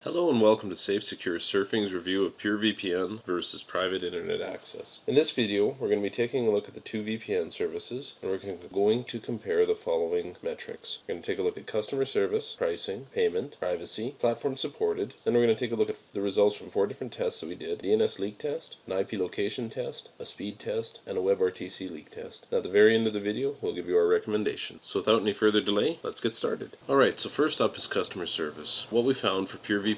Hello and welcome to Safe Secure Surfing's review of PureVPN versus private internet access. In this video, we're going to be taking a look at the two VPN services, and we're going to compare the following metrics. We're going to take a look at customer service, pricing, payment, privacy, platform supported. Then we're going to take a look at the results from 4 different tests that we did: DNS leak test, an IP location test, a speed test, and a WebRTC leak test. Now at the very end of the video, we'll give you our recommendation. So without any further delay, let's get started. Alright, so first up is customer service. What we found for PureVPN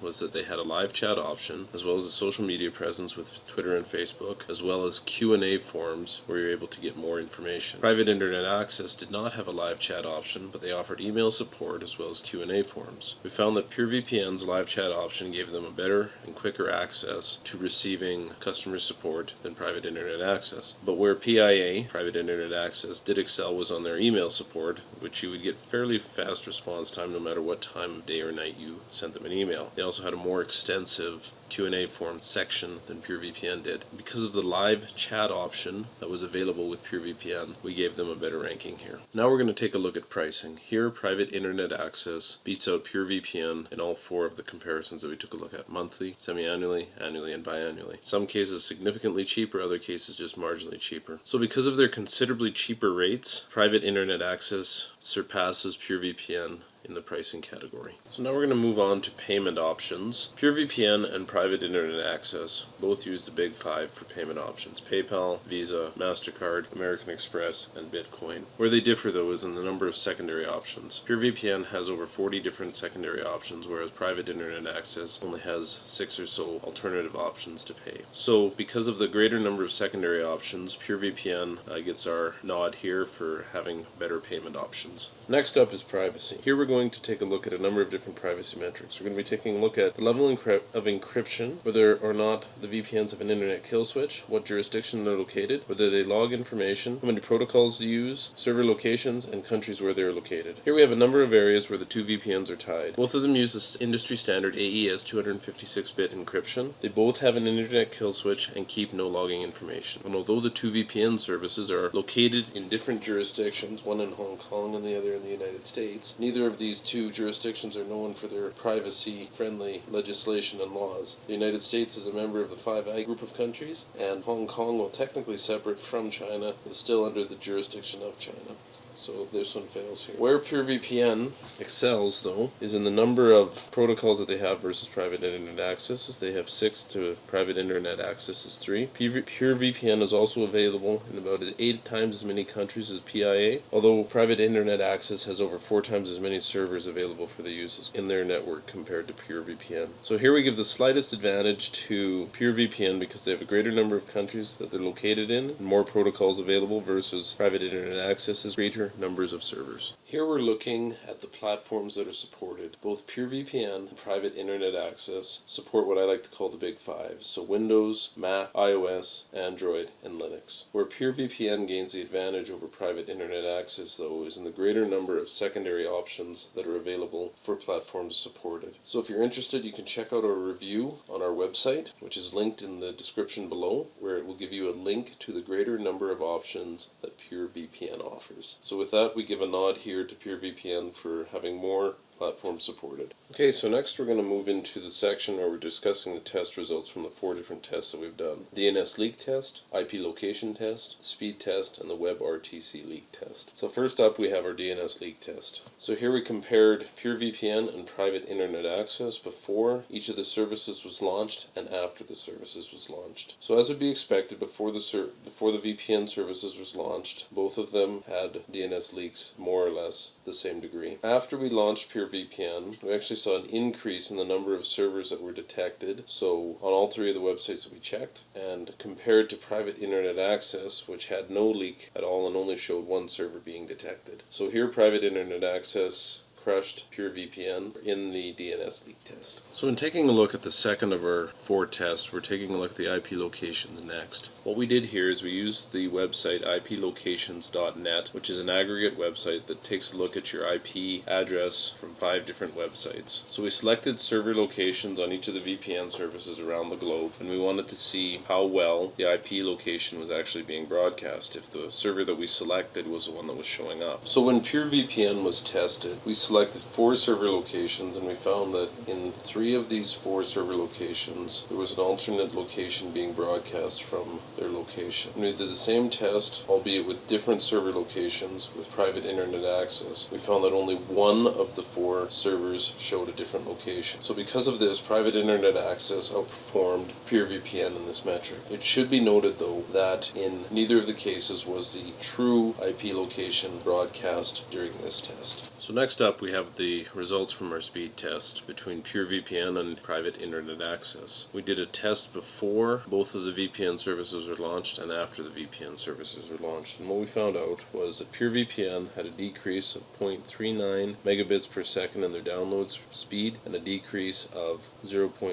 was that they had a live chat option, as well as a social media presence with Twitter and Facebook, as well as Q&A forums where you're able to get more information. Private internet access did not have a live chat option, but they offered email support as well as Q&A forums. We found that PureVPN's live chat option gave them a better and quicker access to receiving customer support than private internet access. But where PIA, private internet access, did excel was on their email support, which you would get fairly fast response time no matter what time of day or night you sent them an email. They also had a more extensive Q&A forum section than PureVPN did. Because of the live chat option that was available with PureVPN, we gave them a better ranking here. Now we're going to take a look at pricing. Here, private internet access beats out PureVPN in all 4 of the comparisons that we took a look at: monthly, semi-annually, annually, and biannually. In some cases significantly cheaper, other cases just marginally cheaper. So because of their considerably cheaper rates, private internet access surpasses PureVPN in the pricing category. So now we're going to move on to payment options. PureVPN and private internet access both use the big 5 for payment options: PayPal, Visa, MasterCard, American Express, and Bitcoin. Where they differ though is in the number of secondary options. PureVPN has over 40 different secondary options, whereas private internet access only has 6 or so alternative options to pay. So because of the greater number of secondary options, PureVPN gets our nod here for having better payment options. Next up is privacy. Here we're going to take a look at a number of different privacy metrics. We're going to be taking a look at the level of encryption, whether or not the VPNs have an internet kill switch, what jurisdiction they're located, whether they log information, how many protocols they use, server locations, and countries where they're located. Here we have a number of areas where the two VPNs are tied. Both of them use the industry standard AES 256-bit encryption. They both have an internet kill switch and keep no logging information. And although the two VPN services are located in different jurisdictions, one in Hong Kong and the other in the United States, neither of these two jurisdictions are known for their privacy-friendly legislation and laws. The United States is a member of the 5i group of countries, and Hong Kong, while technically separate from China, is still under the jurisdiction of China. So this one fails here. Where PureVPN excels, though, is in the number of protocols that they have versus private internet access. They have 6 to private internet access is 3. PureVPN is also available in about 8 times as many countries as PIA, although private internet access has over 4 times as many servers available for the use in their network compared to PureVPN. So here we give the slightest advantage to PureVPN because they have a greater number of countries that they're located in and more protocols available, versus private internet access is greater numbers of servers. Here we're looking at the platforms that are supported. Both PureVPN and private internet access support what I like to call the big 5. So Windows, Mac, iOS, Android, and Linux. Where PureVPN gains the advantage over private internet access, though, is in the greater number of secondary options that are available for platforms supported. So if you're interested, you can check out our review on our website, which is linked in the description below, where it will give you a link to the greater number of options that PureVPN offers. So with that, we give a nod here to PureVPN for having more platform supported. Okay, so next we're going to move into the section where we're discussing the test results from the 4 different tests that we've done: DNS leak test, IP location test, speed test, and the WebRTC leak test. So first up, we have our DNS leak test. So here we compared PureVPN and private internet access before each of the services was launched and after the services was launched. So as would be expected, before the VPN services was launched, both of them had DNS leaks more or less the same degree. After we launched PureVPN, we actually saw an increase in the number of servers that were detected, so on all 3 of the websites that we checked, and compared to private internet access, which had no leak at all and only showed 1 server being detected. So here private internet access crushed PureVPN in the DNS leak test. So in taking a look at the second of our 4 tests, we're taking a look at the IP locations next. What we did here is we used the website iplocations.net, which is an aggregate website that takes a look at your IP address from 5 different websites. So we selected server locations on each of the VPN services around the globe, and we wanted to see how well the IP location was actually being broadcast, if the server that we selected was the one that was showing up. So when PureVPN was tested, we selected 4 server locations, and we found that in 3 of these 4 server locations there was an alternate location being broadcast from their location. And we did the same test, albeit with different server locations with private internet access. We found that only 1 of the 4 servers showed a different location. So because of this, private internet access outperformed PureVPN in this metric. It should be noted though that in neither of the cases was the true IP location broadcast during this test. So next up we have the results from our speed test between PureVPN and private internet access. We did a test before both of the VPN services were launched and after the VPN services were launched, and what we found out was that PureVPN had a decrease of 0.39 megabits per second in their download speed and a decrease of 0.03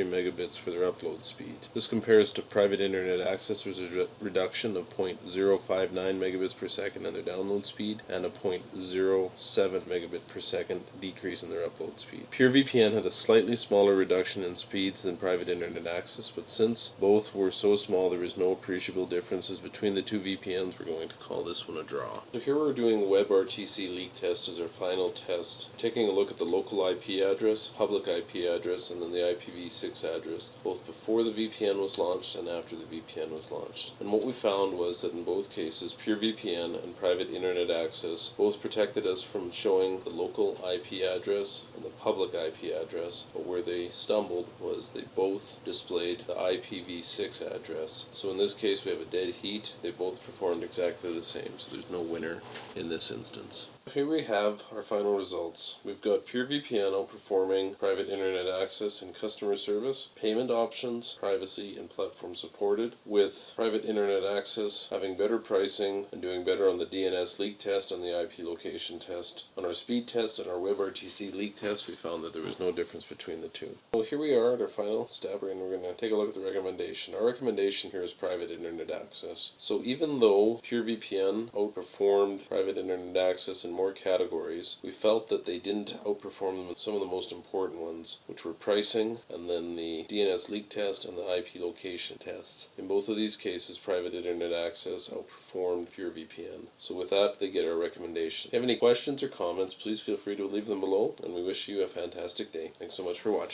megabits for their upload speed. This compares to private internet access, there's a reduction of 0.059 megabits per second in their download speed and a 0.07 megabit per second decrease in their upload speed. PureVPN had a slightly smaller reduction in speeds than private internet access, but since both were so small there is no appreciable differences between the 2 VPNs, we're going to call this one a draw. So here we're doing WebRTC leak test as our final test, taking a look at the local IP address, public IP address, and then the IPv6 address, both before the VPN was launched and after the VPN was launched. And what we found was that in both cases, PureVPN and private internet access both protected us from showing the local IP address and the public IP address, but where they stumbled was they both displayed the IPv6 address. So in this case we have a dead heat. They both performed exactly the same, so there's no winner in this instance. Here we have our final results. We've got PureVPN outperforming private internet access in customer service, payment options, privacy, and platform supported, with private internet access having better pricing and doing better on the DNS leak test and the IP location test. On our speed test and our WebRTC leak test, we found that there was no difference between the two. Well, here we are at our final step, and we're going to take a look at the recommendation. Our recommendation here is private internet access. So even though PureVPN outperformed private internet access in more categories, we felt that they didn't outperform them in some of the most important ones, which were pricing and then the DNS leak test and the IP location tests. In both of these cases, private internet access outperformed PureVPN. So with that, they get our recommendation. If you have any questions or comments, please feel free to leave them below, and we wish you a fantastic day. Thanks so much for watching.